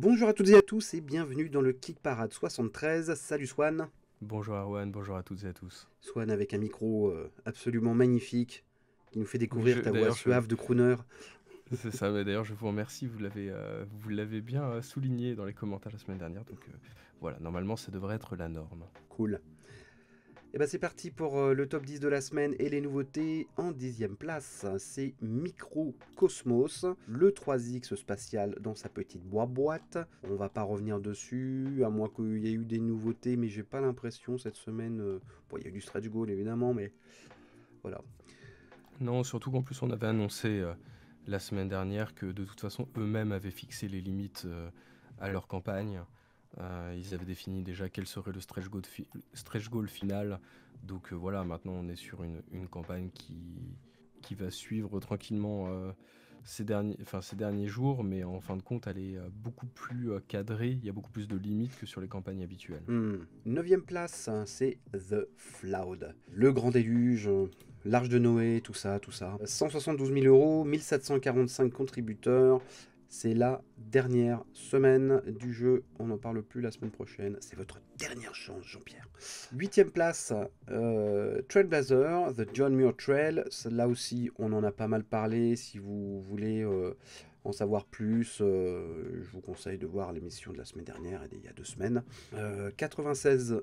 Bonjour à toutes et à tous et bienvenue dans le Kick Parade 73. Salut Swan. Bonjour Arwan, bonjour à toutes et à tous. Swan avec un micro absolument magnifique qui nous fait Oui, découvrir ta voix suave de crooner. c'est ça, mais d'ailleurs je vous remercie, vous l'avez bien souligné dans les commentaires la semaine dernière, donc voilà, normalement ça devrait être la norme. Cool. Et ben c'est parti pour le top 10 de la semaine et les nouveautés. En 10e place, c'est Microcosmos, le 3X spatial dans sa petite boîte. On va pas revenir dessus, à moins qu'il y ait eu des nouveautés, mais j'ai pas l'impression cette semaine. Bon, il y a eu du stretch goal évidemment, mais voilà. Non, surtout qu'en plus on avait annoncé la semaine dernière que de toute façon eux-mêmes avaient fixé les limites à leur campagne. Ils avaient défini déjà quel serait le stretch goal final. Donc voilà, maintenant on est sur une campagne qui va suivre tranquillement ces derniers jours, mais en fin de compte elle est beaucoup plus cadrée, il y a beaucoup plus de limites que sur les campagnes habituelles. 9e place, c'est The Flood. Le grand déluge, l'Arche de Noé, tout ça, tout ça. 172 000 euros, 1745 contributeurs. C'est la dernière semaine du jeu. On n'en parle plus la semaine prochaine. C'est votre dernière chance, Jean-Pierre. 8e place, Trailblazer, The John Muir Trail. Là aussi, on en a pas mal parlé. Si vous voulez en savoir plus, je vous conseille de voir l'émission de la semaine dernière et d'il y a 2 semaines. 96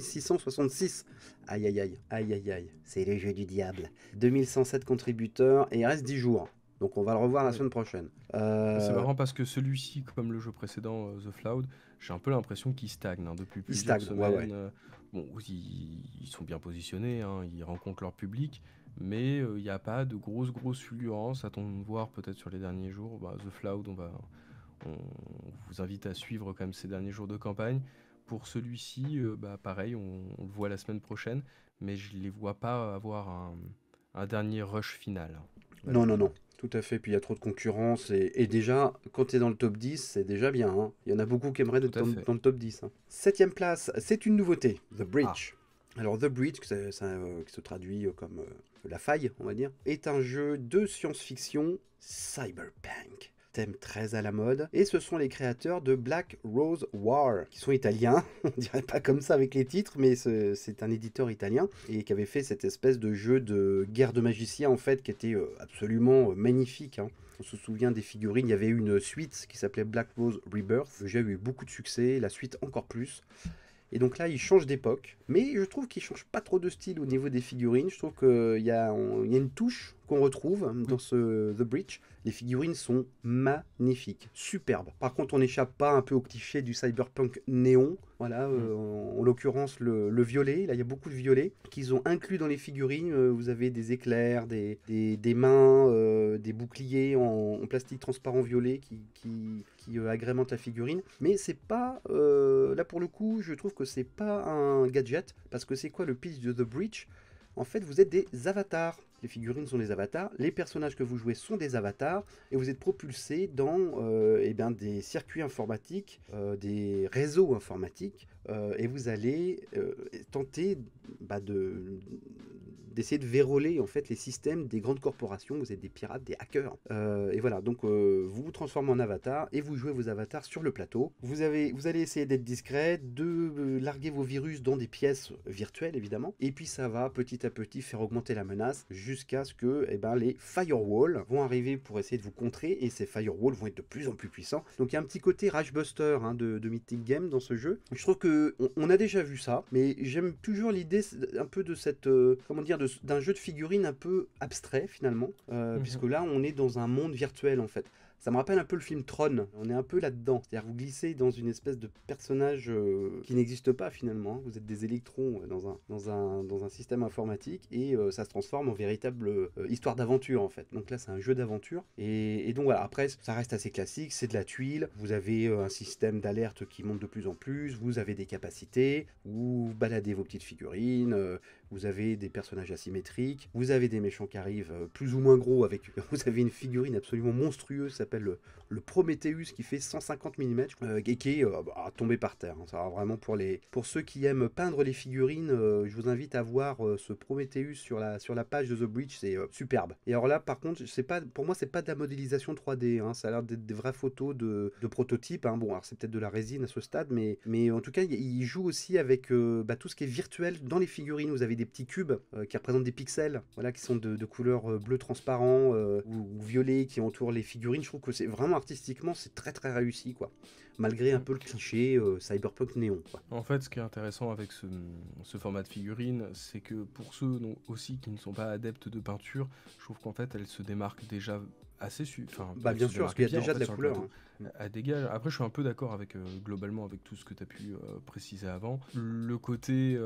666. Aïe aïe aïe, aïe aïe aïe. C'est le jeu du diable. 2107 contributeurs et il reste 10 jours. Donc on va le revoir la Oui. semaine prochaine. C'est marrant parce que celui-ci, comme le jeu précédent, The Flood, j'ai un peu l'impression qu'il stagne depuis Il plusieurs stagne, ouais ouais. semaines. Bon, ils sont bien positionnés, hein, ils rencontrent leur public, mais il n'y a pas de grosse fulgurance. Attendons de voir peut-être sur les derniers jours. The Flood, on vous invite à suivre quand même ces derniers jours de campagne. Pour celui-ci, pareil, on le voit la semaine prochaine, mais je ne les vois pas avoir un dernier rush final, Non, non, non. malheureusement. Tout à fait. Puis il y a trop de concurrence. Et déjà, quand tu es dans le top 10, c'est déjà bien, hein. Il y en a beaucoup qui aimeraient Tout être à fait. dans le top 10, hein. 7e place, c'est une nouveauté. The Ah, Breach. Alors, The Breach, qui se traduit comme la faille, on va dire, est un jeu de science-fiction cyberpunk. Thème très à la mode. Et ce sont les créateurs de Black Rose War, qui sont italiens. On dirait pas comme ça avec les titres, mais c'est un éditeur italien et qui avait fait cette espèce de jeu de guerre de magiciens, en fait, qui était absolument magnifique, hein. On se souvient des figurines, il y avait eu une suite qui s'appelait Black Rose Rebirth. Le jeu a eu beaucoup de succès, la suite encore plus. Et donc là, il change d'époque, mais je trouve qu'il change pas trop de style au niveau des figurines. Je trouve qu'il y a une touche qu'on retrouve dans oui. ce The Breach. Les figurines sont magnifiques, superbes. Par contre, on n'échappe pas un peu au cliché du cyberpunk néon. Voilà, Mm. en l'occurrence le violet. Là, il y a beaucoup de violets qu'ils ont inclus dans les figurines. Vous avez des éclairs, des mains, des boucliers en plastique transparent violet qui agrémentent la figurine. Mais c'est pas là pour le coup, je trouve que c'est pas un gadget parce que c'est quoi le pitch de The Breach? En fait, vous êtes des avatars. Les figurines sont des avatars, les personnages que vous jouez sont des avatars, et vous êtes propulsés dans des circuits informatiques, des réseaux informatiques, et vous allez tenter d'essayer de verrouiller en fait les systèmes des grandes corporations. Vous êtes des pirates, des hackers, et voilà. Donc vous vous transformez en avatar et vous jouez vos avatars sur le plateau. Vous allez essayer d'être discret, de larguer vos virus dans des pièces virtuelles évidemment, et puis ça va petit à petit faire augmenter la menace jusqu'à ce que les firewalls vont arriver pour essayer de vous contrer, et ces firewalls vont être de plus en plus puissants. Donc il y a un petit côté Rage Buster, hein, de Mythic Game dans ce jeu. Je trouve que on a déjà vu ça, mais j'aime toujours l'idée un peu de cette comment dire, d'un jeu de figurines un peu abstrait finalement, Mhm. puisque là on est dans un monde virtuel en fait. Ça me rappelle un peu le film Tron, on est un peu là-dedans. C'est-à-dire vous glissez dans une espèce de personnage qui n'existe pas finalement, hein. Vous êtes des électrons dans un système informatique, et ça se transforme en véritable histoire d'aventure en fait. Donc là c'est un jeu d'aventure, et donc voilà, après ça reste assez classique, c'est de la tuile, vous avez un système d'alerte qui monte de plus en plus, vous avez des capacités, vous baladez vos petites figurines, vous avez des personnages asymétriques, vous avez des méchants qui arrivent plus ou moins gros, avec vous avez une figurine absolument monstrueuse qui s'appelle le Prometheus qui fait 150 mm et qui est à tomber par terre. Hein. Ça va vraiment pour ceux qui aiment peindre les figurines, je vous invite à voir ce Prometheus sur la page de The Breach, c'est superbe. Et alors là, par contre, pour moi, c'est pas de la modélisation 3D, hein. Ça a l'air d'être des vraies photos de prototypes. Hein. Bon, alors c'est peut-être de la résine à ce stade, mais en tout cas, il joue aussi avec tout ce qui est virtuel dans les figurines. Vous avez des petits cubes qui représentent des pixels, voilà, qui sont de couleur bleu transparent ou violet qui entourent les figurines. Je trouve que c'est vraiment artistiquement, c'est très très réussi, quoi. Malgré un peu le cliché cyberpunk néon, quoi. En fait, ce qui est intéressant avec ce format de figurine, c'est que pour ceux aussi qui ne sont pas adeptes de peinture, je trouve qu'en fait, elle se démarque déjà assez... Bien sûr, parce qu'il y a déjà de la couleur. Hein. Elle dégage. Après, je suis un peu d'accord avec globalement avec tout ce que tu as pu préciser avant. Le côté,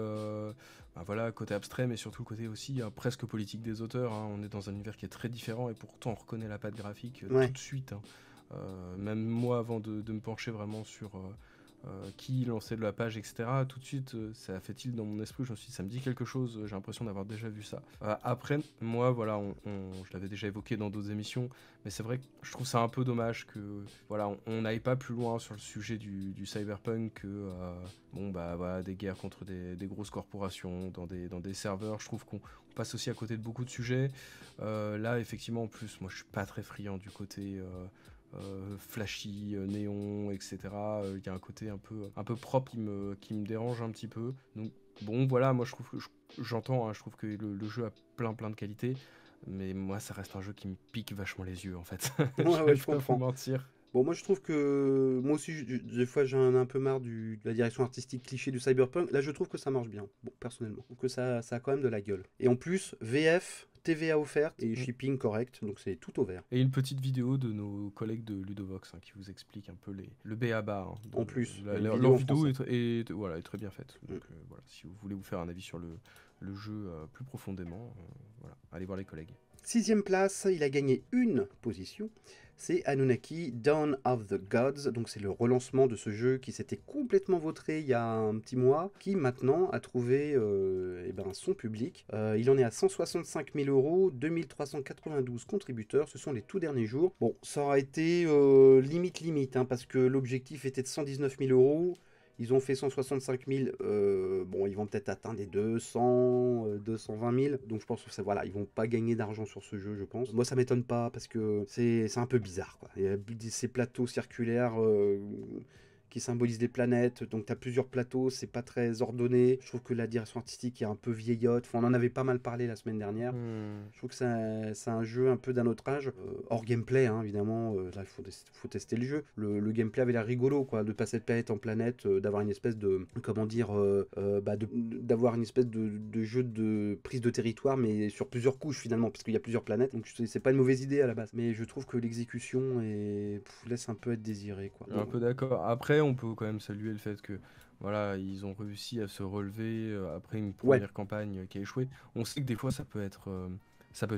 côté abstrait, mais surtout le côté aussi presque politique des auteurs. Hein. On est dans un univers qui est très différent et pourtant on reconnaît la patte graphique tout de suite. Hein. Même moi, avant de me pencher vraiment sur qui lançait de la page, etc., tout de suite, ça a fait tilt dans mon esprit. Je me suis dit, ça me dit quelque chose, j'ai l'impression d'avoir déjà vu ça. Après, moi, voilà, je l'avais déjà évoqué dans d'autres émissions, mais c'est vrai que je trouve ça un peu dommage que voilà, on n'aille pas plus loin sur le sujet du cyberpunk que des guerres contre des grosses corporations dans des serveurs. Je trouve qu'on passe aussi à côté de beaucoup de sujets. Là, effectivement, en plus, moi, je suis pas très friand du côté... flashy, néon, etc. Il y a un côté un peu propre qui me dérange un petit peu. Donc bon, voilà, moi je trouve que j'entends, hein, je trouve que le jeu a plein de qualités, mais moi ça reste un jeu qui me pique vachement les yeux en fait. Je comprends. Pas vous mentir. Bon, moi je trouve que moi aussi, des fois j'en ai un peu marre de la direction artistique cliché du cyberpunk. Là, je trouve que ça marche bien, bon, personnellement. Donc que ça a quand même de la gueule. Et en plus, VF, TVA offerte et shipping correct, donc c'est tout au vert. Et une petite vidéo de nos collègues de Ludovox qui vous explique un peu le b.a.-ba. En plus, leur vidéo est très bien faite. Donc voilà, si vous voulez vous faire un avis sur le jeu plus profondément, allez voir les collègues. 6e place, il a gagné une position. C'est Anunnaki Dawn of the Gods, donc c'est le relancement de ce jeu qui s'était complètement vautré il y a un petit mois, qui maintenant a trouvé son public. Il en est à 165 000 €, 2392 contributeurs, ce sont les tout derniers jours. Bon, ça aura été limite, hein, parce que l'objectif était de 119 000 €. Ils ont fait 165 000, ils vont peut-être atteindre les 200, 220 000. Donc je pense que ils vont pas gagner d'argent sur ce jeu, je pense. Moi, ça m'étonne pas parce que c'est un peu bizarre, quoi. Il y a ces plateaux circulaires qui symbolisent des planètes. Donc tu as plusieurs plateaux, c'est pas très ordonné. Je trouve que la direction artistique est un peu vieillotte. Enfin, on en avait pas mal parlé la semaine dernière. Je trouve que c'est un jeu un peu d'un autre âge. Hors gameplay, hein, évidemment. Là, il faut tester le jeu. Le gameplay avait l'air rigolo, quoi, de passer de planète en planète, d'avoir une espèce de... d'avoir une espèce de jeu de prise de territoire, mais sur plusieurs couches, finalement, parce qu'il y a plusieurs planètes. Donc c'est pas une mauvaise idée à la base. Mais je trouve que l'exécution laisse un peu être désirée, quoi. Un peu d'accord. Après, on peut quand même saluer le fait que voilà, ils ont réussi à se relever après une première campagne qui a échoué. On sait que des fois ça peut être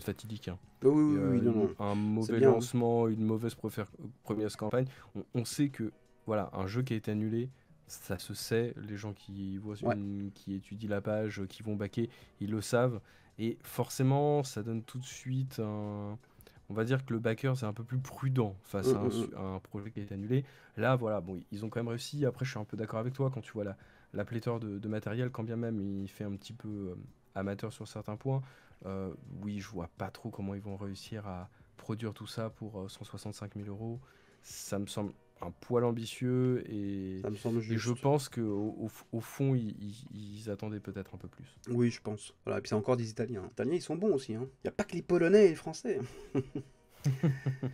fatidique. Hein. Oui, non. Un mauvais lancement, une mauvaise première campagne. On sait que voilà, un jeu qui a été annulé, ça se sait. Les gens qui voient qui étudient la page, qui vont backer, ils le savent. Et forcément, ça donne tout de suite on va dire que le backer c'est un peu plus prudent face à un projet qui a été annulé. Là, voilà, bon, ils ont quand même réussi. Après, je suis un peu d'accord avec toi quand tu vois la pléthore de matériel, quand bien même il fait un petit peu amateur sur certains points. Oui, je vois pas trop comment ils vont réussir à produire tout ça pour 165 000 €. Ça me semble un poil ambitieux et ça me semble juste. Et je pense qu'au fond, ils attendaient peut-être un peu plus. Oui, je pense. Voilà, et puis c'est encore des Italiens. Les Italiens, ils sont bons aussi. Il n'y a pas que les Polonais et les Français.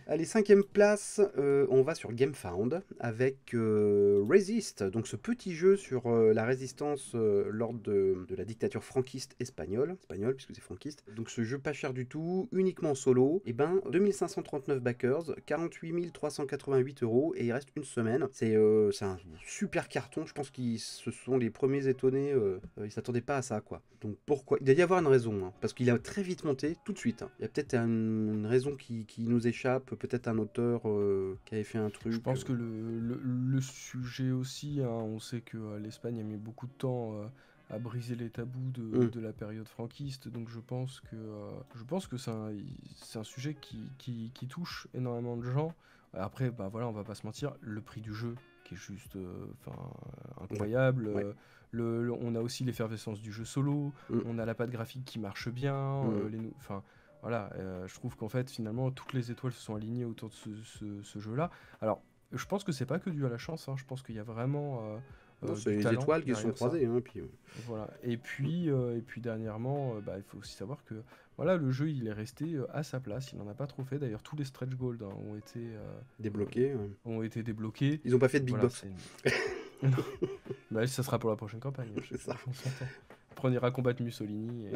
Allez, 5e place, on va sur GameFound avec Resist, donc ce petit jeu sur la résistance lors de la dictature franquiste espagnole puisque c'est franquiste. Donc ce jeu pas cher du tout, uniquement solo, 2539 backers, 48 388 € et il reste une semaine. C'est un super carton, je pense qu'ils se sont les premiers étonnés, ils s'attendaient pas à ça, quoi. Donc pourquoi? Il doit y avoir une raison, hein, parce qu'il a très vite monté, tout de suite. Hein. Il y a peut-être une raison qui nous échappe, peut-être un auteur qui avait fait un truc. Je pense que le sujet aussi, hein, on sait que l'Espagne a mis beaucoup de temps à briser les tabous Mm. de la période franquiste. Donc je pense que c'est un sujet qui touche énormément de gens. Après, bah voilà, on va pas se mentir, le prix du jeu qui est juste Ouais, incroyable. ouais. On a aussi l'effervescence du jeu solo, Mm. on a la patte graphique qui marche bien. Mm. Enfin, voilà, je trouve qu'en fait, finalement, toutes les étoiles se sont alignées autour de ce jeu-là. Alors, je pense que c'est pas que dû à la chance, hein. Je pense qu'il y a vraiment Non, c'est du les talent étoiles qui se sont derrière ça. croisées, hein, puis, Voilà. Et puis dernièrement, bah, il faut aussi savoir que voilà, le jeu il est resté à sa place. Il n'en a pas trop fait. D'ailleurs, tous les stretch goals hein, débloqués. Ouais. ont été débloqués. Ils ont pas fait de big Voilà, box. c'est. Bah, ça sera pour la prochaine campagne. C'est ça. On s'entend. Après, on ira combattre Mussolini et, et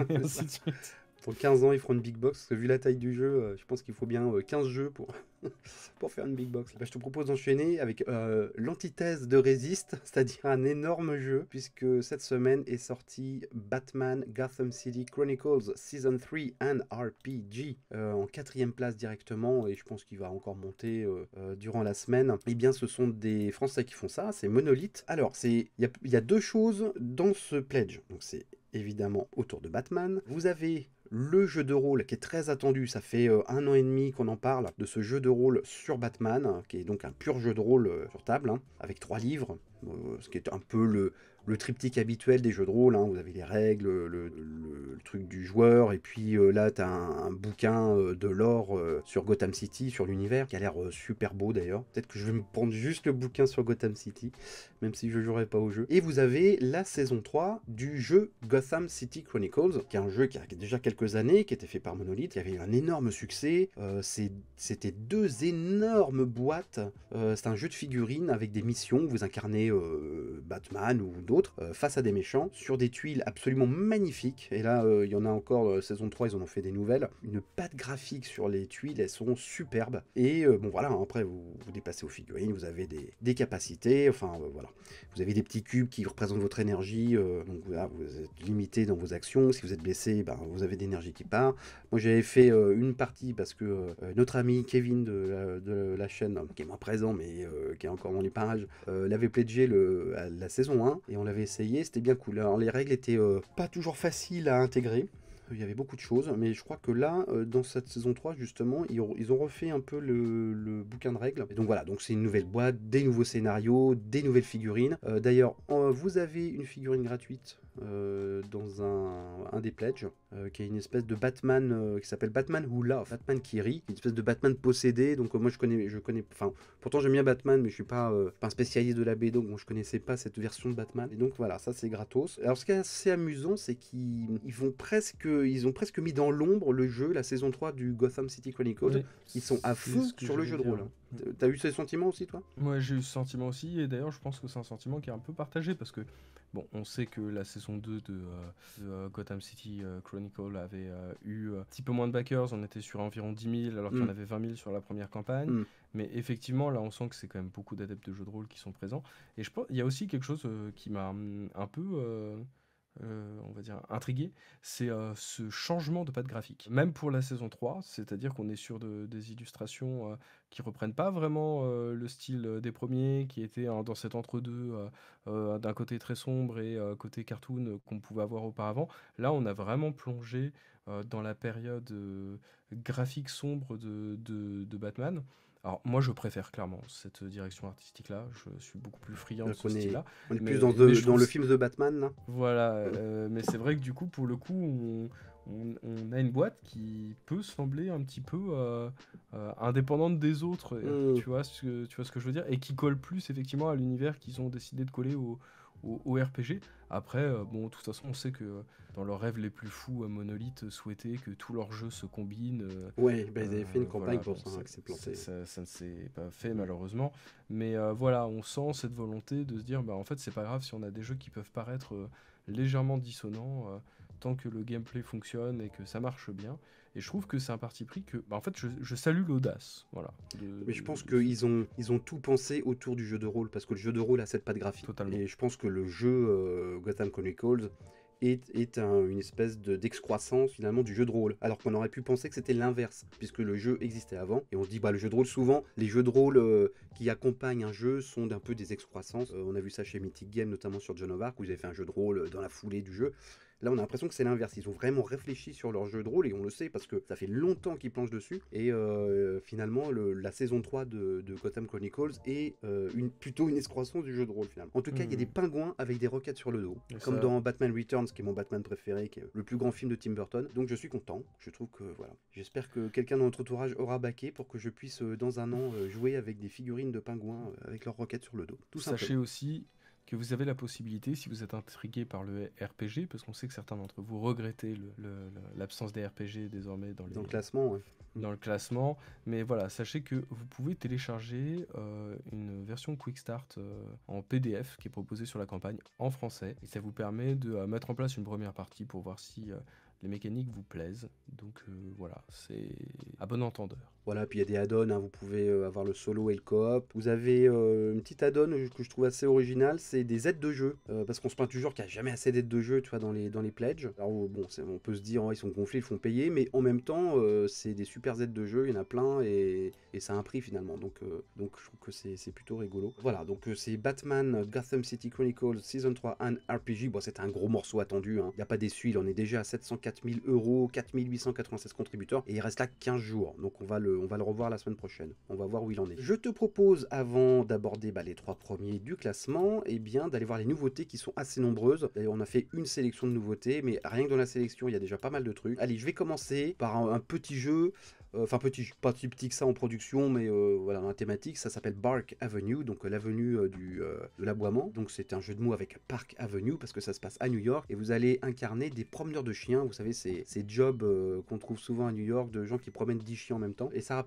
C'est ainsi ça. de suite. Pour 15 ans, ils feront une big box. Parce que vu la taille du jeu, je pense qu'il faut bien 15 jeux pour, pour faire une big box. Bah, je te propose d'enchaîner avec l'antithèse de Resist, c'est-à-dire un énorme jeu, puisque cette semaine est sorti Batman Gotham City Chronicles Season 3 and RPG en 4e place directement, et je pense qu'il va encore monter durant la semaine. Eh bien, ce sont des Français qui font ça, c'est Monolith. Alors, il y a deux choses dans ce pledge. Donc, c'est évidemment autour de Batman. Vous avez le jeu de rôle qui est très attendu, ça fait 1 an et demi qu'on en parle de ce jeu de rôle sur Batman, qui est donc un pur jeu de rôle sur table, hein, avec 3 livres, ce qui est un peu le triptyque habituel des jeux de rôle, hein. Vous avez les règles, le truc du joueur, et puis là tu as un bouquin de lore sur Gotham City, sur l'univers, qui a l'air super beau d'ailleurs. Peut-être que je vais me prendre juste le bouquin sur Gotham City, même si je jouerai pas au jeu. Et vous avez la saison 3 du jeu Gotham City Chronicles, qui est un jeu qui a déjà quelques années, qui était fait par Monolith, qui avait eu un énorme succès. C'était 2 énormes boîtes. C'est un jeu de figurines avec des missions où vous incarnez Batman ou d'autres face à des méchants sur des tuiles absolument magnifiques. Et là, il y en a encore, saison 3, ils en ont fait des nouvelles. Une patte graphique sur les tuiles, elles sont superbes. Et bon voilà, après vous dépassez aux figurines, vous avez des capacités, enfin voilà. Vous avez des petits cubes qui représentent votre énergie, donc voilà, vous êtes limité dans vos actions. Si vous êtes blessé, ben, vous avez d'énergie qui part. Moi j'avais fait une partie parce que notre ami Kevin de la chaîne, qui est moins présent mais qui est encore dans les parages, l'avait pledgé la saison 1 et on l'avait essayé, c'était bien cool. Alors les règles étaient pas toujours faciles à intégrer. Il y avait beaucoup de choses, mais je crois que là, dans cette saison 3, justement, ils ont refait un peu le bouquin de règles. Et donc voilà, donc c'est une nouvelle boîte, des nouveaux scénarios, des nouvelles figurines. D'ailleurs, vous avez une figurine gratuite dans un des pledges, qui est une espèce de Batman qui s'appelle Batman Who Laughs, Batman qui rit, une espèce de Batman possédé. Donc moi je connais, enfin pourtant j'aime bien Batman, mais je suis pas un spécialiste de la BD, donc je connaissais pas cette version de Batman. Et donc voilà, ça c'est gratos. Alors ce qui est assez amusant, c'est ils ont presque mis dans l'ombre le jeu, la saison 3 du Gotham City Chronicles. Oui, Ils sont à c'est fond ce que sur le j'allais jeu de dire. rôle, hein. T'as eu ces sentiments aussi, toi? Moi, j'ai eu ce sentiment aussi, et d'ailleurs, je pense que c'est un sentiment qui est un peu partagé parce que, bon, on sait que la saison 2 de Gotham City Chronicle avait eu un petit peu moins de backers, on était sur environ 10 000 alors qu'il y en avait 20 000 sur la première campagne, mais effectivement, là, on sent que c'est quand même beaucoup d'adeptes de jeux de rôle qui sont présents, et je pense, il y a aussi quelque chose qui m'a un peu... on va dire intrigué, c'est ce changement de patte graphique. Même pour la saison 3, c'est-à-dire qu'on est sur des illustrations qui reprennent pas vraiment le style des premiers, qui étaient dans cet entre-deux, d'un côté très sombre et côté cartoon qu'on pouvait avoir auparavant. Là, on a vraiment plongé dans la période graphique sombre de Batman. Alors moi je préfère clairement cette direction artistique là, je suis beaucoup plus friand de Donc ce style là, on est plus mais je dans trouve le film de Batman, là. voilà, mais c'est vrai que du coup, pour le coup, on a une boîte qui peut sembler un petit peu indépendante des autres, tu vois ce que je veux dire, et qui colle plus effectivement à l'univers qu'ils ont décidé de coller au RPG. Après, bon, de toute façon, on sait que dans leurs rêves les plus fous, Monolith souhaitait que tous leurs jeux se combinent. Ouais, bah, ils avaient fait une campagne Voilà, pour bon, ça, hein, qui s'est planté. ça ne s'est pas fait malheureusement. Mais voilà, on sent cette volonté de se dire, bah, en fait, c'est pas grave si on a des jeux qui peuvent paraître légèrement dissonants, tant que le gameplay fonctionne et que ça marche bien. Et je trouve que c'est un parti pris que, bah, en fait, je salue l'audace. Voilà, Mais je pense de ils ont tout pensé autour du jeu de rôle, parce que le jeu de rôle a cette patte graphique. Totalement. Et je pense que le jeu Gotham Chronicles une espèce d'excroissance finalement du jeu de rôle. Alors qu'on aurait pu penser que c'était l'inverse, puisque le jeu existait avant. Et on se dit, bah le jeu de rôle, souvent, les jeux de rôle qui accompagnent un jeu sont d'un peu des excroissances. On a vu ça chez Mythic Game, notamment sur Joan of Arc, où ils avaient fait un jeu de rôle dans la foulée du jeu. Là, on a l'impression que c'est l'inverse. Ils ont vraiment réfléchi sur leur jeu de rôle et on le sait parce que ça fait longtemps qu'ils planchent dessus. Et finalement, la saison 3 de Gotham Chronicles est plutôt une excroissance du jeu de rôle finalement. En tout cas, il y a des pingouins avec des roquettes sur le dos. Et Comme ça- dans Batman Returns, qui est mon Batman préféré, qui est le plus grand film de Tim Burton. Donc je suis content. Je trouve que voilà. J'espère que quelqu'un dans notre entourage aura baqué pour que je puisse dans un an jouer avec des figurines de pingouins avec leurs roquettes sur le dos. Tout simplement. Sachez aussi que vous avez la possibilité, si vous êtes intrigué par le RPG, parce qu'on sait que certains d'entre vous regrettez l'absence des RPG désormais dans le classement, ouais. Dans le classement, mais voilà, sachez que vous pouvez télécharger une version Quick Start en PDF qui est proposée sur la campagne en français, et ça vous permet de mettre en place une première partie pour voir si les mécaniques vous plaisent. Donc voilà, c'est à bon entendeur. Voilà, puis il y a des add-ons, hein, vous pouvez avoir le solo et le coop. Vous avez une petite add-on que je trouve assez originale, c'est des aides de jeu. Parce qu'on se plaint toujours qu'il n'y a jamais assez d'aides de jeu, tu vois, dans les pledges. Alors bon, on peut se dire, ils sont gonflés, ils font payer, mais en même temps, c'est des super aides de jeu, il y en a plein, et ça a un prix finalement. Donc je trouve que c'est plutôt rigolo. Voilà, donc c'est Batman Gotham City Chronicles Season 3 and RPG. Bon, c'est un gros morceau attendu, hein. Il n'y a pas déçu, il en est déjà à 704 000 €, 4 896 contributeurs, et il reste là 15 jours. Donc on va le revoir la semaine prochaine. On va voir où il en est. Je te propose, avant d'aborder les 3 premiers du classement, d'aller voir les nouveautés qui sont assez nombreuses. D'ailleurs, on a fait une sélection de nouveautés, mais rien que dans la sélection, il y a déjà pas mal de trucs. Allez, je vais commencer par un petit jeu. Enfin, pas si petit que ça en production, mais voilà, dans la thématique, ça s'appelle Bark Avenue, donc l'avenue de l'aboiement. Donc c'est un jeu de mots avec Park Avenue, parce que ça se passe à New York, et vous allez incarner des promeneurs de chiens. Vous savez, ces jobs qu'on trouve souvent à New York, de gens qui promènent 10 chiens en même temps. Et ça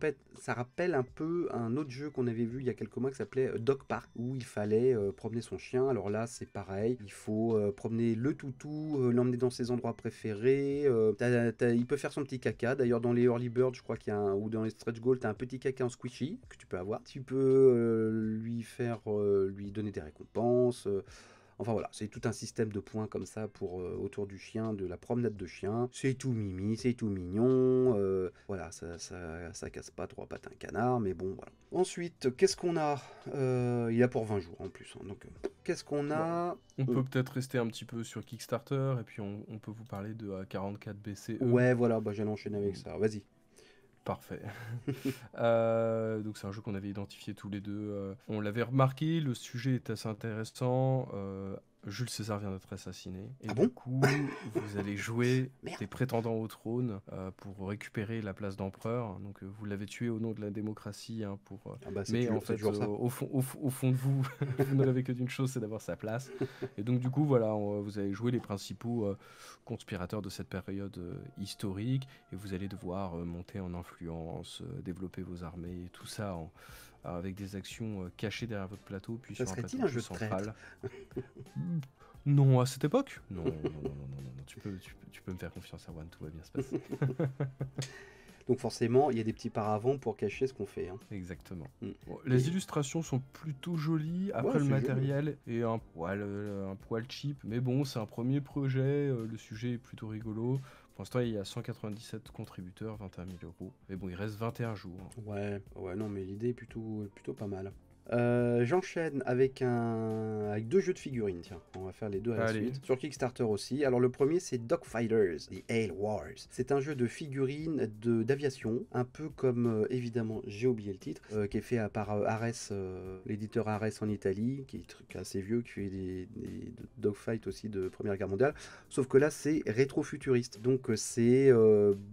rappelle un peu un autre jeu qu'on avait vu il y a quelques mois qui s'appelait Dog Park, où il fallait promener son chien. Alors là, c'est pareil, il faut promener le toutou, l'emmener dans ses endroits préférés. Il peut faire son petit caca. D'ailleurs, dans les Early Birds, je crois qu'il y a ou dans les stretch goals, tu as un petit caca en squishy que tu peux avoir. Tu peux lui donner des récompenses. Enfin voilà, c'est tout un système de points comme ça pour autour du chien, de la promenade de chien. C'est tout mimi, c'est tout mignon. Voilà, ça casse pas 3 pattes à un canard, mais bon, voilà. Ensuite, qu'est-ce qu'on a Il a pour 20 jours en plus. Hein, donc, qu'est-ce qu'on a On peut peut-être rester un petit peu sur Kickstarter, et puis on peut vous parler de 44 BCE. Ouais, voilà, j'allais enchaîner avec ça. Vas-y. Parfait. Donc c'est un jeu qu'on avait identifié tous les deux. On l'avait remarqué, le sujet est assez intéressant. Jules César vient d'être assassiné. Et du coup, vous allez jouer des prétendants au trône pour récupérer la place d'empereur. Donc vous l'avez tué au nom de la démocratie. Hein, mais en fait, au fond de vous, vous ne rêvez que d'une chose, c'est d'avoir sa place. Et donc du coup, voilà, vous allez jouer les principaux conspirateurs de cette période historique. Et vous allez devoir monter en influence, développer vos armées, et tout ça avec des actions cachées derrière votre plateau, puis ça sur un plateau serait-il un jeu central. Non, à cette époque. Non. Tu peux me faire confiance, Erwan, tout va bien se passer. Donc forcément, il y a des petits paravents pour cacher ce qu'on fait. Hein. Exactement. Bon, les illustrations sont plutôt jolies. Après, le matériel est un poil cheap. Mais bon, c'est un premier projet. Le sujet est plutôt rigolo. Pour l'instant, il y a 197 contributeurs, 21 000 €. Mais bon, il reste 21 jours. Ouais, non, mais l'idée est plutôt pas mal. J'enchaîne avec 2 jeux de figurines, tiens, on va faire les deux à la suite, sur Kickstarter aussi. Alors le premier c'est Dogfighters, The Ale Wars. C'est un jeu de figurines d'aviation, un peu comme, évidemment, j'ai oublié le titre, qui est fait par Ares, l'éditeur Ares en Italie, qui est assez vieux, qui fait des dogfights aussi de Première Guerre mondiale, sauf que là c'est rétro-futuriste, donc c'est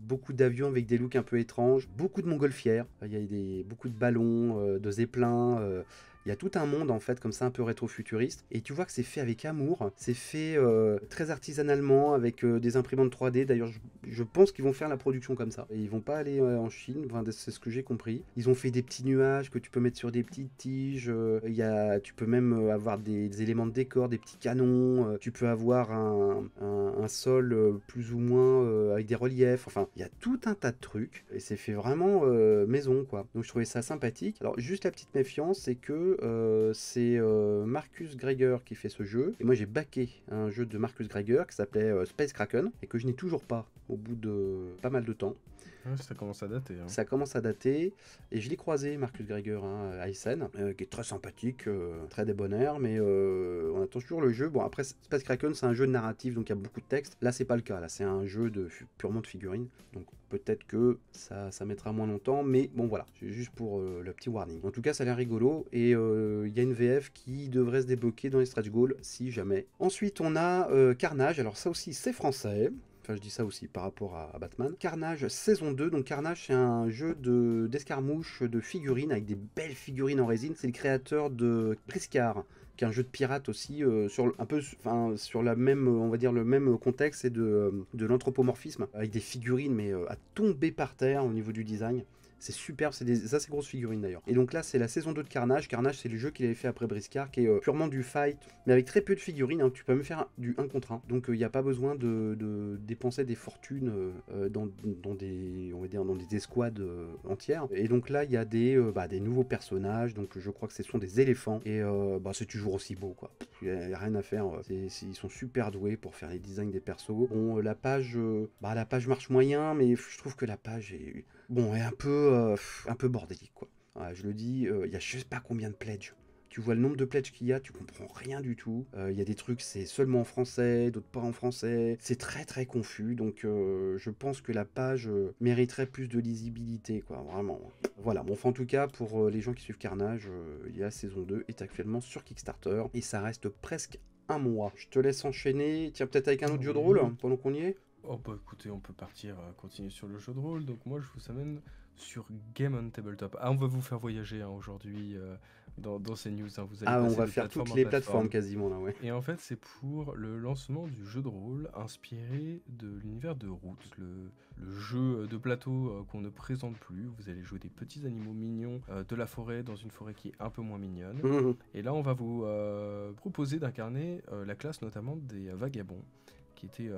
beaucoup d'avions avec des looks un peu étranges, beaucoup de montgolfières, il y a beaucoup de ballons, de zeppelins, il y a tout un monde en fait comme ça un peu rétro-futuriste, et tu vois que c'est fait avec amour, c'est fait très artisanalement avec des imprimantes 3D. D'ailleurs je pense qu'ils vont faire la production comme ça, et ils vont pas aller en Chine, enfin, c'est ce que j'ai compris. Ils ont fait des petits nuages que tu peux mettre sur des petites tiges, tu peux même avoir des éléments de décor, des petits canons, tu peux avoir un un sol plus ou moins avec des reliefs. Enfin, il y a tout un tas de trucs et c'est fait vraiment maison, quoi. Donc je trouvais ça sympathique. Alors juste la petite méfiance, c'est que c'est Marcus Gregor qui fait ce jeu. Et moi j'ai backé un jeu de Marcus Gregor qui s'appelait Space Kraken et que je n'ai toujours pas au bout de pas mal de temps. Ouais, ça commence à dater. Hein. Ça commence à dater, et je l'ai croisé, Marcus Gregor, à Essen, qui est très sympathique, très débonnaire, mais on attend toujours le jeu. Bon, après, Space Kraken, c'est un jeu de narratif, donc il y a beaucoup de texte. Là, c'est pas le cas, là, c'est un jeu purement de figurines, donc peut-être que ça mettra moins longtemps, mais bon, voilà, c'est juste pour le petit warning. En tout cas, ça a l'air rigolo, et il y a une VF qui devrait se débloquer dans les stretch goals, si jamais. Ensuite, on a Carnage, alors ça aussi, c'est français. Enfin, je dis ça aussi par rapport à Batman. Carnage saison 2. Donc Carnage, c'est un jeu d'escarmouche de figurines avec des belles figurines en résine. C'est le créateur de Briscard, qui est un jeu de pirate aussi, sur la même, on va dire le même contexte, et de l'anthropomorphisme, avec des figurines mais à tomber par terre au niveau du design. C'est superbe, c'est des assez grosses figurines d'ailleurs. Et donc là, c'est la saison 2 de Carnage. Carnage, c'est le jeu qu'il avait fait après Briscard, qui est purement du fight, mais avec très peu de figurines. Hein. Tu peux même faire du 1 contre 1. Donc il n'y a pas besoin de dépenser des fortunes dans des, on va dire, dans des escouades entières. Et donc là, il y a des nouveaux personnages. Donc je crois que ce sont des éléphants. Et c'est toujours aussi beau, quoi. Il n'y a rien à faire. Ils sont super doués pour faire les designs des persos. Bon, la page marche moyen, mais je trouve que la page est... Bon, est un peu bordélique, quoi. Ouais, je le dis, il y a je sais pas combien de pledges. Tu vois le nombre de pledges qu'il y a, tu comprends rien du tout. Il y a des trucs, c'est seulement en français, d'autres pas en français. C'est très très confus, donc je pense que la page mériterait plus de lisibilité, quoi, vraiment. Voilà, bon, enfin, en tout cas, pour les gens qui suivent Carnage, il y a saison 2, est actuellement sur Kickstarter, et ça reste presque un mois. Je te laisse enchaîner, tiens, peut-être avec un autre jeu de rôle, pendant qu'on y est. Oh bah écoutez, on peut continuer sur le jeu de rôle. Donc moi je vous amène sur Game on Tabletop. Ah, on va vous faire voyager aujourd'hui dans ces news. Hein. Vous allez Ah, on passer va de faire plateforme toutes en les plateforme. plateformes quasiment là, ouais. Et en fait c'est pour le lancement du jeu de rôle inspiré de l'univers de Roots, le jeu de plateau qu'on ne présente plus. Vous allez jouer des petits animaux mignons de la forêt, dans une forêt qui est un peu moins mignonne. Et là on va vous proposer d'incarner la classe notamment des vagabonds, qui était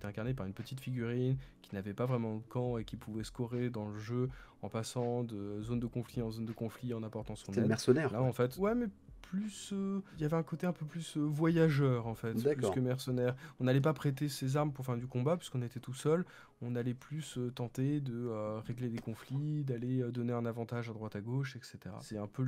incarné par une petite figurine qui n'avait pas vraiment de camp et qui pouvait scorer dans le jeu en passant de zone de conflit en zone de conflit, en apportant son C'est le aide. mercenaire. Là quoi. en fait, ouais, mais plus il y avait un côté un peu plus voyageur en fait, plus D'accord. que mercenaire. On n'allait pas prêter ses armes pour faire du combat puisqu'on était tout seul. On allait plus tenter de régler des conflits, d'aller donner un avantage à droite à gauche, etc. C'est un peu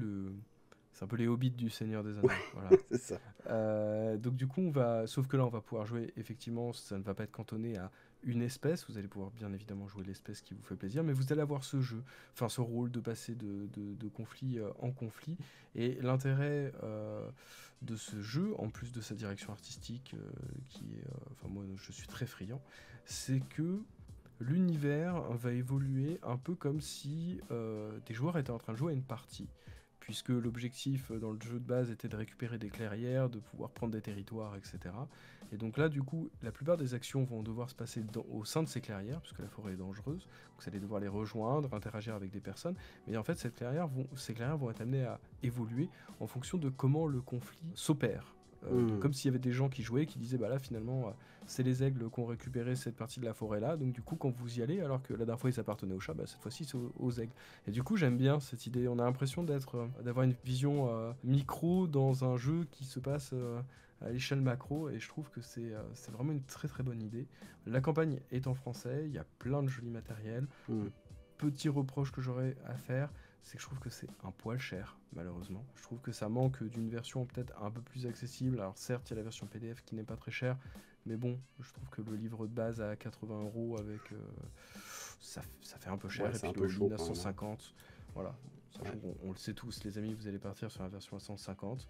les hobbits du Seigneur des Anneaux. Voilà. C'est ça. Donc du coup, sauf que là, on va pouvoir jouer, effectivement, ça ne va pas être cantonné à une espèce, vous allez pouvoir bien évidemment jouer l'espèce qui vous fait plaisir, mais vous allez avoir ce rôle de passer de conflit en conflit, et l'intérêt de ce jeu, en plus de sa direction artistique, moi je suis très friand, c'est que l'univers va évoluer un peu comme si des joueurs étaient en train de jouer à une partie, puisque l'objectif dans le jeu de base était de récupérer des clairières, de pouvoir prendre des territoires, etc. Et donc là, du coup, la plupart des actions vont devoir se passer au sein de ces clairières, puisque la forêt est dangereuse, donc vous allez devoir les rejoindre, interagir avec des personnes, mais en fait, ces clairières vont être amenées à évoluer en fonction de comment le conflit s'opère. Donc comme s'il y avait des gens qui jouaient, qui disaient, bah là, finalement, c'est les aigles qui ont récupéré cette partie de la forêt là, donc du coup quand vous y allez, alors que la dernière fois ils appartenaient aux chats, bah, cette fois-ci c'est aux aigles. Et du coup j'aime bien cette idée, on a l'impression d'avoir une vision micro dans un jeu qui se passe à l'échelle macro, et je trouve que c'est vraiment une très très bonne idée. La campagne est en français, il y a plein de jolis matériels. Le petit reproche que j'aurais à faire, c'est que je trouve que c'est un poil cher, malheureusement. Je trouve que ça manque d'une version peut-être un peu plus accessible. Alors certes, il y a la version PDF qui n'est pas très chère, mais bon, je trouve que le livre de base à 80 € avec... ça fait un peu cher, Ouais, et c'est puis un peu le chaud, mine à quand même. 150, voilà. Sachant qu'on le sait tous, les amis, vous allez partir sur la version à 150.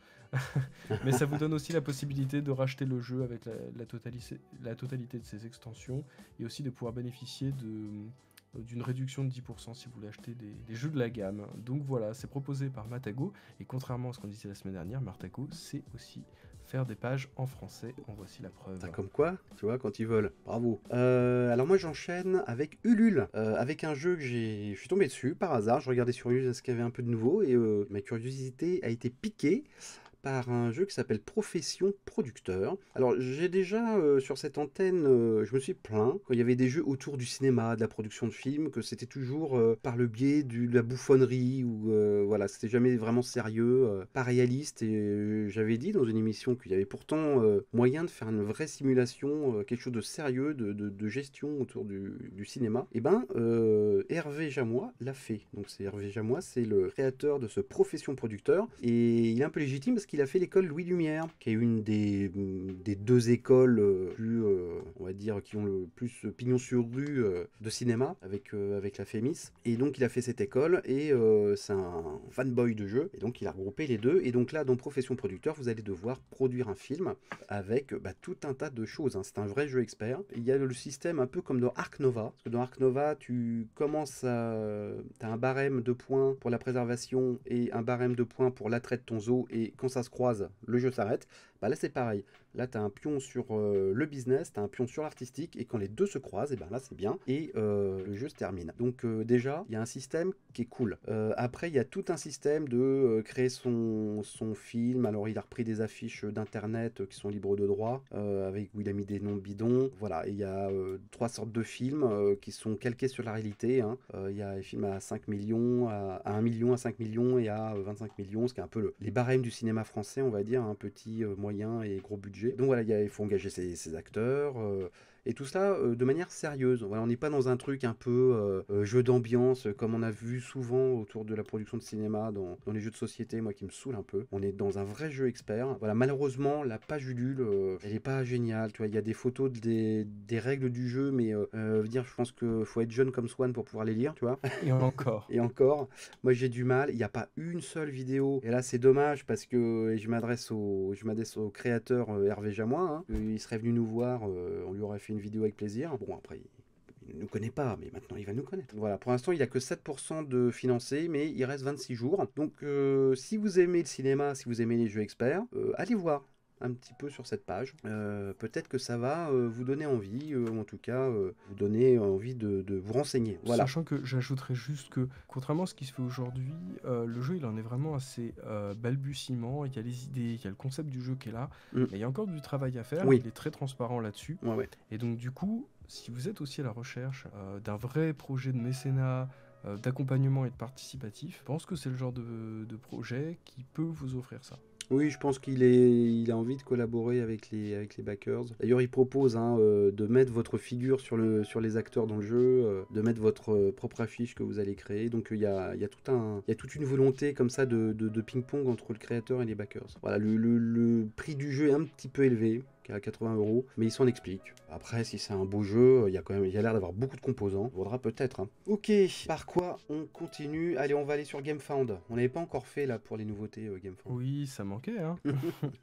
Mais ça vous donne aussi la possibilité de racheter le jeu avec la totalité de ses extensions, et aussi de pouvoir bénéficier d'une réduction de 10% si vous voulez acheter des jeux de la gamme. Donc voilà, c'est proposé par Matago, et contrairement à ce qu'on disait la semaine dernière, Matago c'est aussi faire des pages en français. En voici la preuve. Comme quoi, tu vois, quand ils veulent. Bravo. Alors moi j'enchaîne avec Ulule, avec un jeu que je suis tombé dessus par hasard. Je regardais sur Ulule ce qu'il y avait un peu de nouveau, et ma curiosité a été piquée par un jeu qui s'appelle Profession Producteur. Alors j'ai déjà sur cette antenne, je me suis plaint quand il y avait des jeux autour du cinéma, de la production de films, que c'était toujours par le biais de la bouffonnerie ou voilà, c'était jamais vraiment sérieux, pas réaliste. Et j'avais dit dans une émission qu'il y avait pourtant moyen de faire une vraie simulation, quelque chose de sérieux, de gestion autour du cinéma. Et ben Hervé Jamois l'a fait. Donc c'est Hervé Jamois, c'est le créateur de ce Profession Producteur, et il est un peu légitime parce qu'il a fait l'école Louis Lumière, qui est une des deux écoles plus, on va dire, qui ont le plus pignon sur rue de cinéma avec la Fémis. Et donc il a fait cette école et c'est un fanboy de jeu, et donc il a regroupé les deux. Et donc là, dans Profession Producteur, vous allez devoir produire un film avec tout un tas de choses, hein. C'est un vrai jeu expert. Il y a le système un peu comme dans Ark Nova, parce que dans Ark Nova, tu commences à... tu as un barème de points pour la préservation et un barème de points pour l'attrait de ton zoo, et quand ça se croise, le jeu s'arrête. Bah là c'est pareil, là tu as un pion sur le business, tu as un pion sur l'artistique, et quand les deux se croisent, et ben là c'est bien, et le jeu se termine. Donc déjà, il y a un système qui est cool. Après, il y a tout un système de créer son film. Alors il a repris des affiches d'internet qui sont libres de droit, avec où il a mis des noms bidons. Voilà, et il y a trois sortes de films qui sont calqués sur la réalité, hein. Il y a les films à 5 millions, à 1 million, à 5 millions et à 25 millions, ce qui est un peu les barèmes du cinéma français, on va dire, un petit, moyen et gros budget. Donc voilà, il faut engager ses acteurs. Et tout ça de manière sérieuse. Voilà, on n'est pas dans un truc un peu jeu d'ambiance, comme on a vu souvent autour de la production de cinéma, dans les jeux de société, moi qui me saoule un peu. On est dans un vrai jeu expert. Voilà, malheureusement, la page Ulule, elle n'est pas géniale. Tu vois, il y a des photos des règles du jeu, mais je pense qu'il faut être jeune comme Swan pour pouvoir les lire, tu vois. Et encore. Et encore, moi j'ai du mal, il n'y a pas une seule vidéo. Et là c'est dommage parce que je m'adresse au créateur Hervé Jamois, hein. Il serait venu nous voir, on lui aurait fait une vidéo avec plaisir. Bon après, il ne nous connaît pas, mais maintenant il va nous connaître. Voilà, pour l'instant il a que 7% de financé, mais il reste 26 jours. Donc si vous aimez le cinéma, si vous aimez les jeux experts, allez voir un petit peu sur cette page. Peut-être que ça va vous donner envie, ou en tout cas vous donner envie de vous renseigner. Voilà. Sachant que j'ajouterais juste que, contrairement à ce qui se fait aujourd'hui, le jeu il en est vraiment assez balbutiement. Il y a les idées, il y a le concept du jeu qui est là, mais il y a encore du travail à faire. Oui. Il est très transparent là-dessus. Ouais. Et donc du coup, si vous êtes aussi à la recherche d'un vrai projet de mécénat, d'accompagnement et de participatif, je pense que c'est le genre de projet qui peut vous offrir ça. Oui, je pense il a envie de collaborer avec les backers. D'ailleurs, il propose de mettre votre figure sur les acteurs dans le jeu, de mettre votre propre affiche que vous allez créer. Donc il y a toute une volonté comme ça de ping-pong entre le créateur et les backers. Voilà, le prix du jeu est un petit peu élevé, qui est à 80 €, mais il s'en explique. Après, si c'est un beau jeu, il y a l'air d'avoir beaucoup de composants. Vaudra peut-être, hein. Ok, par quoi on continue? Allez, on va aller sur GameFound. On n'avait pas encore fait là pour les nouveautés GameFound. Oui, ça manquait, hein.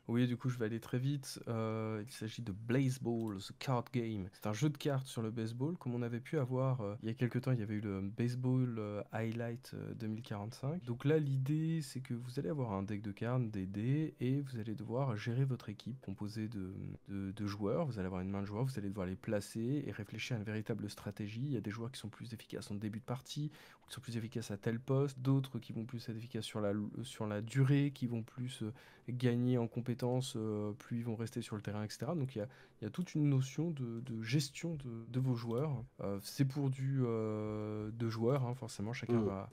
Oui, du coup, je vais aller très vite. Il s'agit de Blaze Ball, The Card Game. C'est un jeu de cartes sur le baseball, comme on avait pu avoir il y a quelques temps. Il y avait eu le Baseball Highlight 2045. Donc là, l'idée, c'est que vous allez avoir un deck de cartes, des dés, et vous allez devoir gérer votre équipe composée de joueurs. Vous allez avoir une main de joueurs, vous allez devoir les placer et réfléchir à une véritable stratégie. Il y a des joueurs qui sont plus efficaces en début de partie, ou qui sont plus efficaces à tel poste, d'autres qui vont plus être efficaces sur la durée, qui vont plus gagner en compétences, plus ils vont rester sur le terrain, etc. Donc il y a toute une notion de gestion de vos joueurs. C'est pour deux joueurs, hein, forcément, chacun va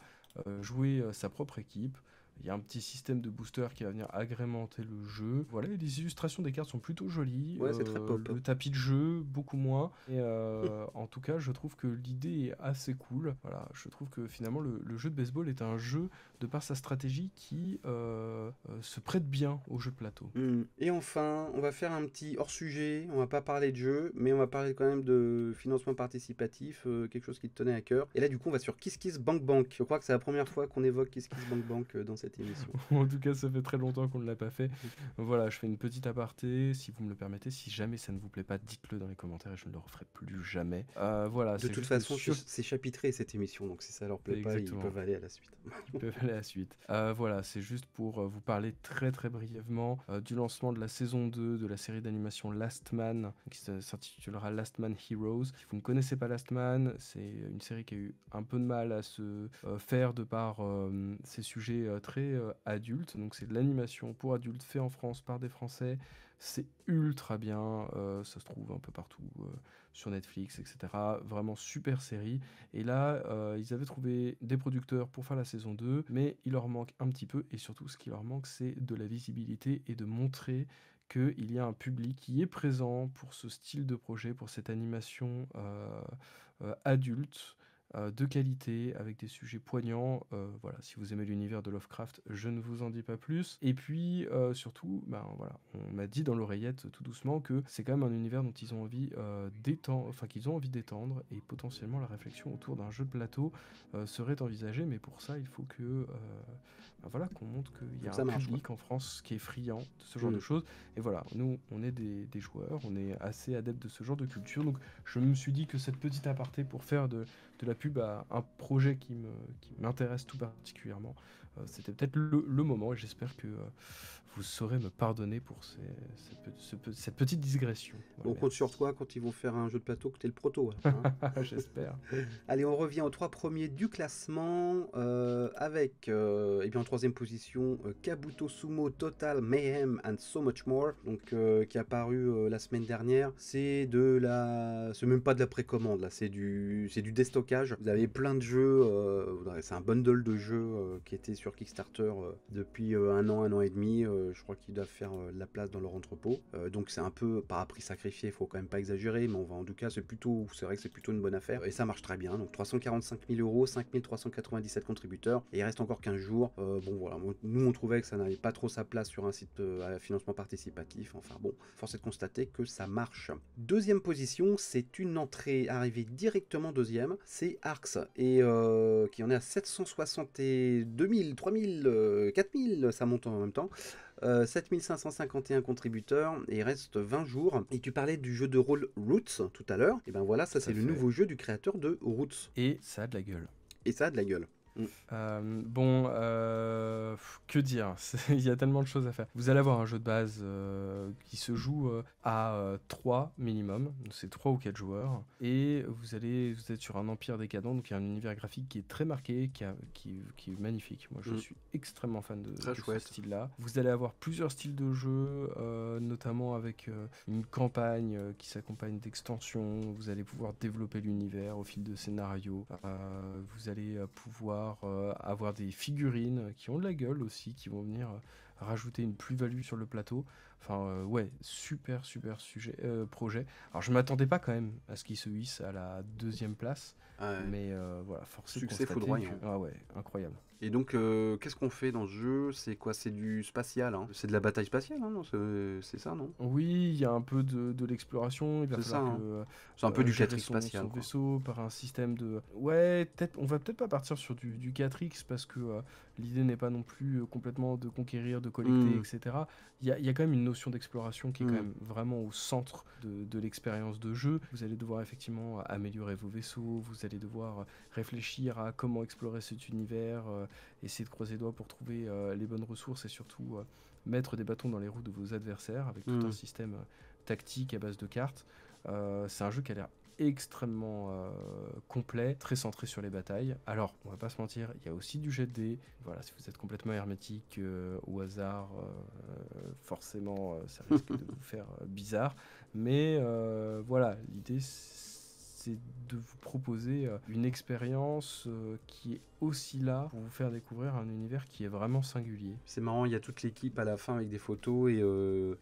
jouer sa propre équipe. Il y a un petit système de booster qui va venir agrémenter le jeu. Voilà, et les illustrations des cartes sont plutôt jolies. Ouais, c'est très pop. Le tapis de jeu, beaucoup moins. Et en tout cas, je trouve que l'idée est assez cool. Voilà, je trouve que finalement, le jeu de baseball est un jeu, de par sa stratégie, qui se prête bien au jeu de plateau. Et enfin, on va faire un petit hors-sujet. On va pas parler de jeu, mais on va parler quand même de financement participatif, quelque chose qui te tenait à cœur. Et là, du coup, on va sur Kiss Kiss Bank Bank. Je crois que c'est la première fois qu'on évoque Kiss Kiss Bank Bank dans cette émission. En tout cas, ça fait très longtemps qu'on ne l'a pas fait. Voilà, je fais une petite aparté, si vous me le permettez. Si jamais ça ne vous plaît pas, dites-le dans les commentaires et je ne le referai plus jamais. Voilà, de toute façon, c'est chapitré cette émission, donc si ça leur plaît pas, ils peuvent aller à la suite. Ils peuvent aller à la suite. Voilà, c'est juste pour vous parler très très brièvement du lancement de la saison 2 de la série d'animation Last Man, qui s'intitulera Last Man Heroes. Si vous ne connaissez pas Last Man, c'est une série qui a eu un peu de mal à se faire de par ses sujets très très adulte, donc c'est de l'animation pour adultes fait en France par des Français. C'est ultra bien, ça se trouve un peu partout sur Netflix, etc. Vraiment super série. Et là, ils avaient trouvé des producteurs pour faire la saison 2, mais il leur manque un petit peu, et surtout ce qui leur manque, c'est de la visibilité et de montrer qu'il y a un public qui est présent pour ce style de projet, pour cette animation adulte, de qualité, avec des sujets poignants. Voilà, si vous aimez l'univers de Lovecraft, je ne vous en dis pas plus. Et puis, surtout, ben, voilà, on m'a dit dans l'oreillette tout doucement que c'est quand même un univers dont ils ont envie qu'ils ont envie d'étendre, et potentiellement la réflexion autour d'un jeu de plateau serait envisagée, mais pour ça, il faut que ben voilà, qu'on montre qu'il y a Ça un marche, public en France qui est friand de ce genre de choses. Et voilà, nous, on est des joueurs, on est assez adeptes de ce genre de culture, donc je me suis dit que cette petite aparté pour faire de la pub à un projet qui m'intéresse tout particulièrement, c'était peut-être le moment, et j'espère que vous saurez me pardonner pour cette petite digression. On Voilà, compte sur toi quand ils vont faire un jeu de plateau que t'es le proto. Alors, hein. j'espère. Allez, on revient aux 3 premiers du classement avec eh bien, en 3e position Kabuto Sumo Total Mayhem and So Much More, donc qui est apparu la semaine dernière. C'est même pas de la précommande là, c'est du déstockage. Vous avez plein de jeux, c'est un bundle de jeux qui était sur Kickstarter depuis un an et demi. Je crois qu'ils doivent faire la place dans leur entrepôt. Donc c'est un peu par prix sacrifié, il faut quand même pas exagérer, mais en tout cas c'est vrai que c'est plutôt une bonne affaire et ça marche très bien. Donc 345 000 €, 5397 contributeurs, et il reste encore 15 jours. Bon voilà, nous on trouvait que ça n'avait pas trop sa place sur un site à financement participatif. Enfin bon, force est de constater que ça marche. 2e position, c'est une entrée arrivée directement 2e, c'est Arx, et qui en est à 762 000, 3000, 4000, ça monte en même temps. 7551 contributeurs, et il reste 20 jours. Et tu parlais du jeu de rôle Roots tout à l'heure, et ben voilà, ça c'est le nouveau jeu du créateur de Roots. Et ça a de la gueule. Et ça a de la gueule. Que dire? Il y a tellement de choses à faire. Vous allez avoir un jeu de base qui se joue à 3 minimum, c'est 3 ou 4 joueurs, et vous êtes sur un empire décadent, donc il y a un univers graphique qui est très marqué, qui est magnifique. Moi je suis extrêmement fan de ce style-là. Vous allez avoir plusieurs styles de jeu, notamment avec une campagne qui s'accompagne d'extensions. Vous allez pouvoir développer l'univers au fil de scénarios. Vous allez pouvoir avoir des figurines qui ont de la gueule aussi, qui vont venir rajouter une plus-value sur le plateau. Enfin, ouais, super projet. Alors, je m'attendais pas quand même à ce qu'il se hisse à la 2e place, mais voilà, forcément. Succès foudroyant. Ah ouais, incroyable. Et donc, qu'est-ce qu'on fait dans ce jeu? C'est quoi? C'est du spatial, hein? C'est de la bataille spatiale, hein, non? C'est ça, non? Oui, il y a un peu de l'exploration. Il va falloir c'est un peu du gérer 4X spatial. Son vaisseau par un système de... Ouais, on va peut-être pas partir sur du 4X, parce que l'idée n'est pas non plus complètement de conquérir, de collecter, etc. Il y a quand même une notion d'exploration qui est quand même vraiment au centre de l'expérience de jeu. Vous allez devoir effectivement améliorer vos vaisseaux, vous allez devoir réfléchir à comment explorer cet univers, essayer de croiser les doigts pour trouver les bonnes ressources, et surtout mettre des bâtons dans les roues de vos adversaires avec tout un système tactique à base de cartes. C'est un jeu qui a l'air extrêmement complet, très centré sur les batailles. Alors, on va pas se mentir, il y a aussi du jet de dés. Voilà, si vous êtes complètement hermétique au hasard, forcément, ça risque de vous faire bizarre. Mais voilà, l'idée, c'est de vous proposer une expérience qui est aussi là pour vous faire découvrir un univers qui est vraiment singulier. C'est marrant, il y a toute l'équipe à la fin avec des photos, et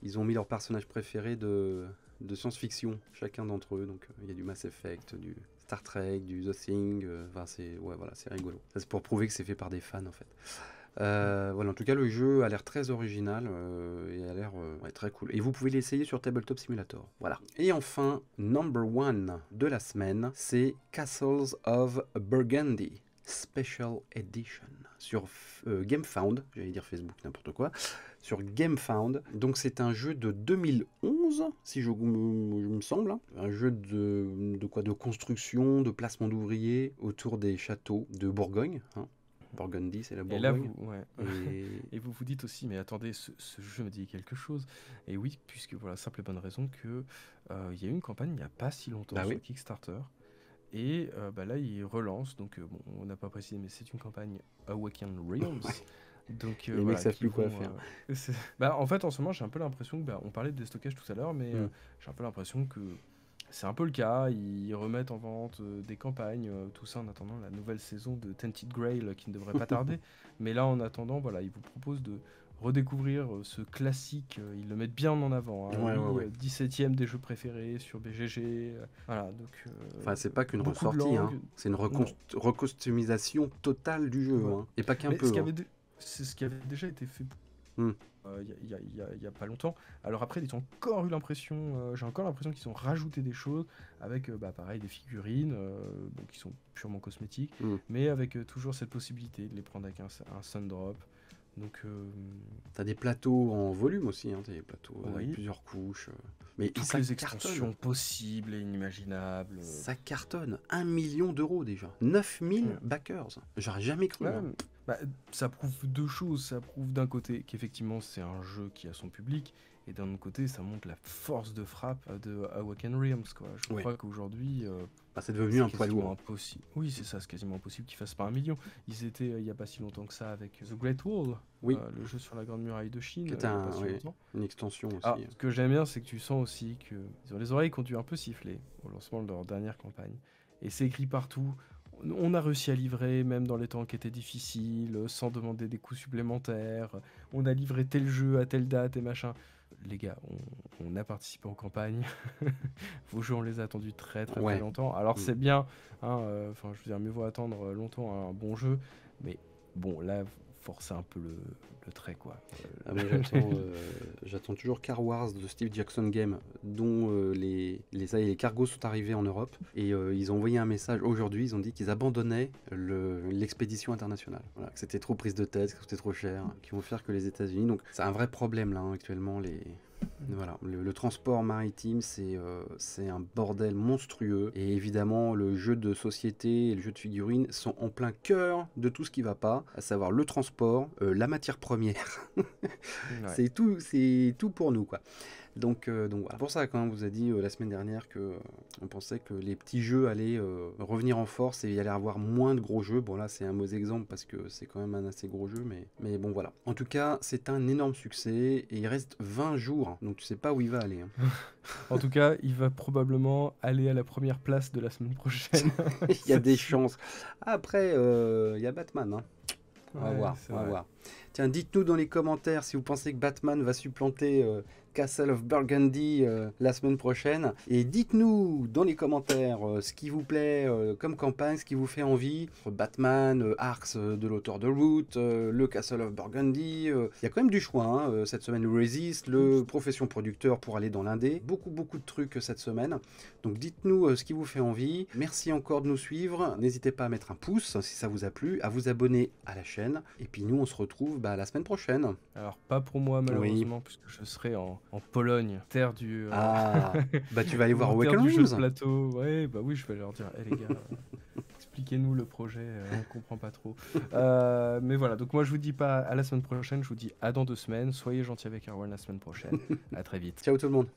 ils ont mis leur personnage préféré de science-fiction, chacun d'entre eux. Donc il y a du Mass Effect, du Star Trek, du The Thing, c'est rigolo. Ça, c'est pour prouver que c'est fait par des fans en fait. Voilà, en tout cas le jeu a l'air très original et a l'air très cool. Et vous pouvez l'essayer sur Tabletop Simulator. Voilà. Et enfin, number 1 de la semaine, c'est Castles of Burgundy Special Edition sur GameFound, j'allais dire Facebook, n'importe quoi, sur GameFound. Donc c'est un jeu de 2011, si je me semble, hein. Un jeu de construction, de placement d'ouvriers autour des châteaux de Bourgogne, hein. Burgundy, c'est la Bourgogne. Et vous vous dites aussi, mais attendez, ce jeu me dit quelque chose. Et oui, puisque voilà, simple et bonne raison que il y a eu une campagne il n'y a pas si longtemps sur Kickstarter. Et là, il relance, donc on n'a pas précisé, mais c'est une campagne Awaken Realms, Donc Les mecs voilà, savent qui plus quoi vont. faire. Bah, en fait, en ce moment, j'ai un peu l'impression que, on parlait de déstockage tout à l'heure, mais Mm. j'ai un peu l'impression que c'est un peu le cas. Ils remettent en vente des campagnes, tout ça en attendant la nouvelle saison de Tented Grail qui ne devrait pas tarder. Mais là, en attendant, voilà, ils vous proposent de redécouvrir ce classique. Ils le mettent bien en avant, hein. Ouais, Oui, ouais. 17e des jeux préférés sur BGG. Voilà, donc Enfin, c'est pas qu'une beaucoup de ressortie, hein. langues. C'est une Non. recostumisation totale du jeu, Ouais. hein. Et pas qu'un Mais peu, hein. c'est ce qui avait déjà été fait Mm. il y a pas longtemps. Alors après, j'ai encore l'impression qu'ils ont rajouté des choses avec, pareil, des figurines bon, qui sont purement cosmétiques, Mm. mais avec toujours cette possibilité de les prendre avec un Sundrop. Donc, T'as des plateaux en volume aussi, hein. T'as des plateaux avec oui, plusieurs couches. Mais toutes ça les cartonne. extensions possibles et inimaginables. Ça cartonne. 1 million d'euros déjà. 9000 Ouais. backers. J'aurais jamais cru, Ouais, hein. bah, ça prouve deux choses. Ça prouve d'un côté qu'effectivement c'est un jeu qui a son public, et d'un autre côté ça montre la force de frappe de Awaken Realms, quoi. Je Ouais. crois qu'aujourd'hui C'est devenu c'est un poids quasiment lourd. impossible. Oui, c'est ça, c'est quasiment impossible qu'ils fassent pas 1 million. Ils étaient il y a pas si longtemps que ça avec The Great Wall, Oui. le jeu sur la Grande Muraille de Chine, Qui il est y a pas si oui, longtemps. une extension aussi. Ah, ce que j'aime bien, c'est que tu sens aussi que ils ont les oreilles qui ont dû un peu siffler au lancement de leur dernière campagne. Et c'est écrit partout. On a réussi à livrer, même dans les temps qui étaient difficiles, sans demander des coûts supplémentaires. On a livré tel jeu à telle date et machin. Les gars, on a participé en campagne. Vos jeux, on les a attendus très très Ouais. très longtemps. Alors Mm. c'est bien, hein, enfin je veux dire, mieux vaut attendre longtemps un bon jeu. Mais bon, là, forcer un peu le trait, quoi. Ah, moi, j'attends toujours Car Wars de Steve Jackson Game, dont les cargos sont arrivés en Europe. Et ils ont envoyé un message aujourd'hui, ils ont dit qu'ils abandonnaient l'expédition internationale. Voilà, que c'était trop prise de tête, que c'était trop cher, qu'ils vont faire que les États-Unis. Donc c'est un vrai problème là, hein, actuellement. Voilà, le transport maritime, c'est un bordel monstrueux. Et évidemment, le jeu de société et le jeu de figurines sont en plein cœur de tout ce qui va pas, à savoir le transport, la matière première. Ouais. C'est tout pour nous, quoi. Donc voilà. C'est pour ça, quand on vous a dit la semaine dernière que on pensait que les petits jeux allaient revenir en force et il y allait avoir moins de gros jeux. Bon, là, c'est un mauvais exemple parce que c'est quand même un assez gros jeu, mais bon, voilà. En tout cas, c'est un énorme succès et il reste 20 jours, donc tu sais pas où il va aller, hein. En tout cas, il va probablement aller à la première place de la semaine prochaine. Il y a des chances. Après, il y a Batman, hein. On va Ouais, voir, c'est on va vrai. voir. Tiens, dites-nous dans les commentaires si vous pensez que Batman va supplanter Castle of Burgundy la semaine prochaine. Et dites-nous dans les commentaires ce qui vous plaît comme campagne, ce qui vous fait envie. Batman, Arx de l'auteur de Root, le Castle of Burgundy. Il y a quand même du choix, hein, cette semaine. Le Resist, le Profession Producteur pour aller dans l'indé. Beaucoup de trucs cette semaine. Donc dites-nous ce qui vous fait envie. Merci encore de nous suivre. N'hésitez pas à mettre un pouce si ça vous a plu, à vous abonner à la chaîne. Et puis nous, on se retrouve la semaine prochaine. Alors, pas pour moi, malheureusement, puisque je serai en Pologne, terre du. Ah, tu vas aller voir terre Awaken du jeu de Realms. plateau. Ouais, bah oui, je vais leur dire, les gars, expliquez-nous le projet, on comprend pas trop. Mais voilà, donc moi je vous dis pas à la semaine prochaine, je vous dis à dans 2 semaines. Soyez gentils avec Erwan la semaine prochaine. À très vite. Ciao tout le monde.